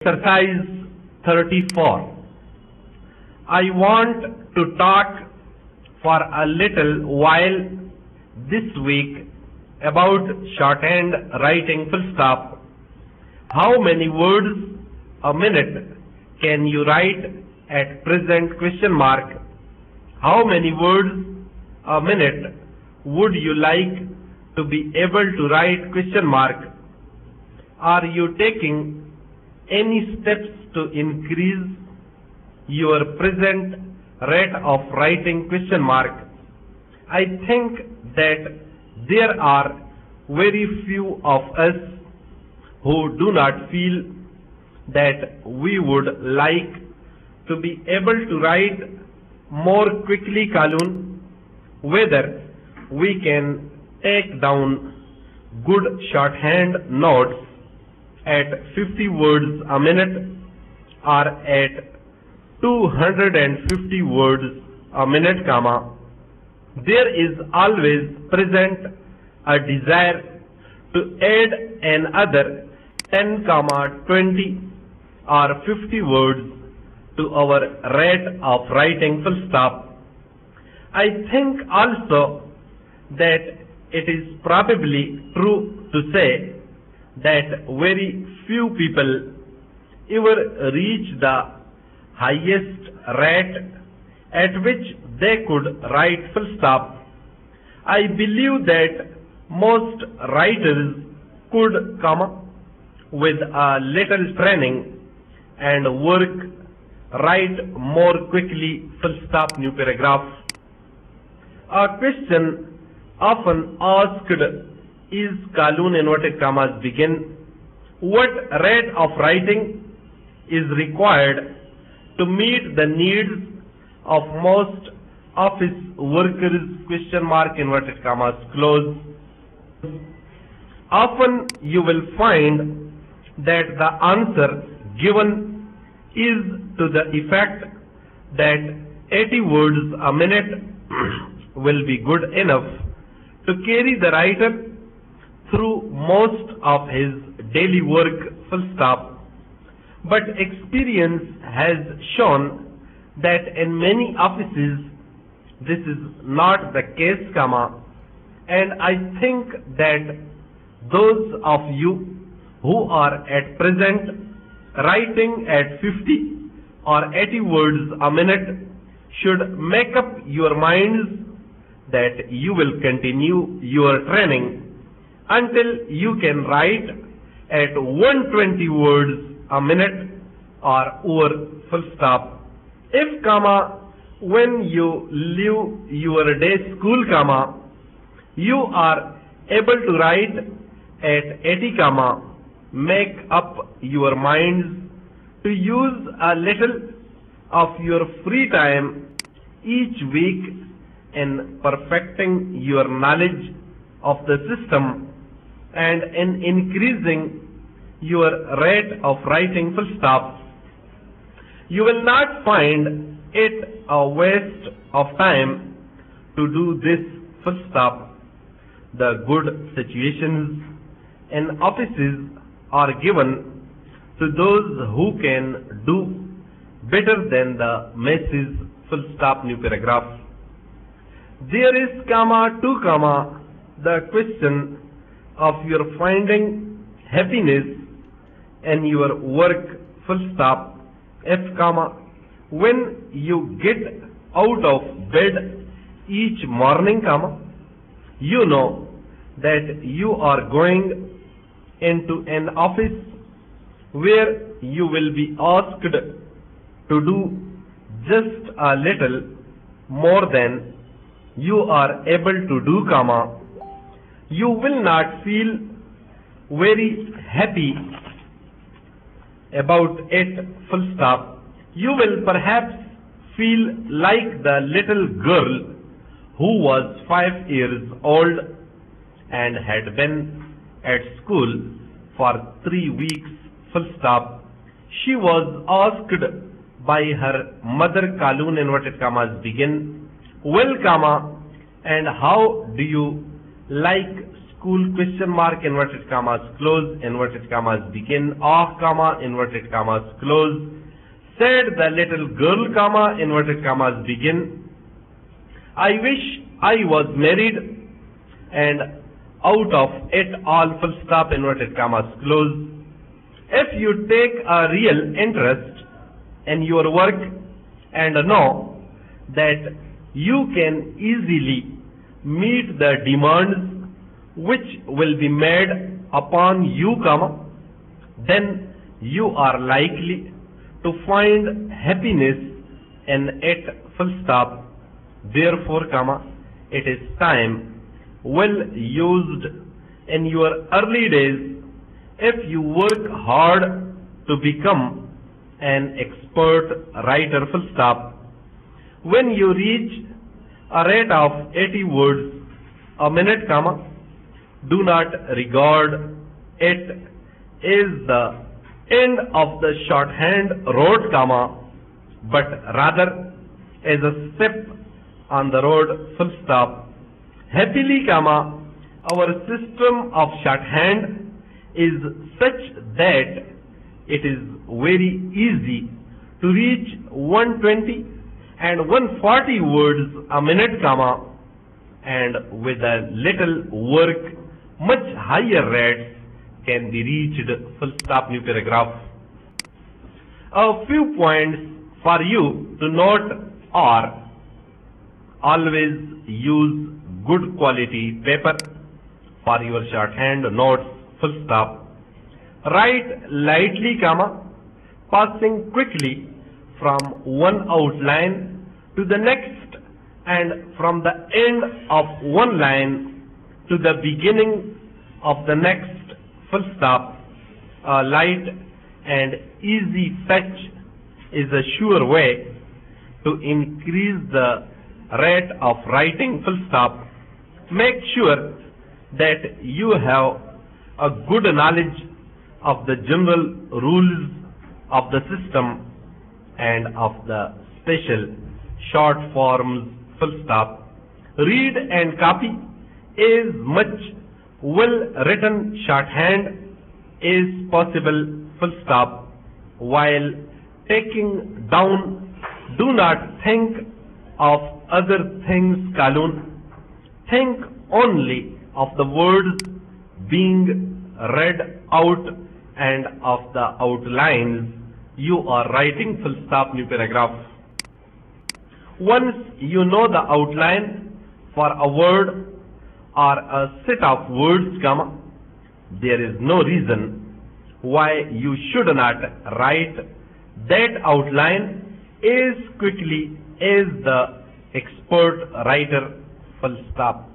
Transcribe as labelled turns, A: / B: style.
A: Exercise 34. I want to talk for a little while this week about shorthand writing full stop. How many words a minute can you write at present question mark? How many words a minute would you like to be able to write question mark? Are you taking any steps to increase your present rate of writing question mark? I think that there are very few of us who do not feel that we would like to be able to write more quickly column, whether we can take down good shorthand notes at 50 words a minute or at 250 words a minute, there is always present a desire to add another 10, 20 or 50 words to our rate of writing full stop. I think also that it is probably true to say that very few people ever reach the highest rate at which they could write full stop. I believe that most writers could with a little training and work write more quickly full stop new paragraph. A question often asked is colon inverted commas begin. What rate of writing is required to meet the needs of most office workers question mark inverted commas close? Often you will find that the answer given is to the effect that 80 words a minute will be good enough to carry the writer through most of his daily work full stop. But experience has shown that in many offices this is not the case, and I think that those of you who are at present writing at 50 or 80 words a minute should make up your minds that you will continue your training until you can write at 120 words a minute or over full stop. If, when you leave your day school, you are able to write at 80, make up your minds to use a little of your free time each week in perfecting your knowledge of the system and in increasing your rate of writing full stop. You will not find it a waste of time to do this full stop. The good situations in offices are given to those who can do better than the messes full stop new paragraph. There is the question of your finding happiness in your work full stop. If, when you get out of bed each morning, you know that you are going into an office where you will be asked to do just a little more than you are able to do, you will not feel very happy about it full stop. You will perhaps feel like the little girl who was 5 years old and had been at school for 3 weeks full stop. She was asked by her mother colon inverted commas begin, well, and how do you like school question mark, inverted commas, close, inverted commas, begin, comma, inverted commas, close, said the little girl, comma, inverted commas, begin, I wish I was married, and out of it all, full stop, inverted commas, close. If you take a real interest in your work and know that you can easily meet the demands which will be made upon you, comma, then you are likely to find happiness in it, full stop. Therefore, comma, it is time well used in your early days if you work hard to become an expert writer, full stop. When you reach a rate of 80 words a minute, comma, do not regard it as the end of the shorthand road, comma, but rather as a step on the road, full stop. Happily, comma, our system of shorthand is such that it is very easy to reach 120 and 140 words a minute, comma, and with a little work, much higher rates can be reached, full stop, new paragraph. A few points for you to note are: always use good quality paper for your shorthand notes, full stop. Write lightly, comma, passing quickly from one outline to the next and from the end of one line to the beginning of the next, full stop. A light and easy fetch is a sure way to increase the rate of writing, full stop. Make sure that you have a good knowledge of the general rules of the system and of the special short forms, full stop. Read and copy as much well-written shorthand as possible, full stop. While taking down, do not think of other things, colon. Think only of the words being read out and of the outlines you are writing, full stop, new paragraph. Once you know the outline for a word or a set of words, comma, there is no reason why you should not write that outline as quickly as the expert writer, full stop.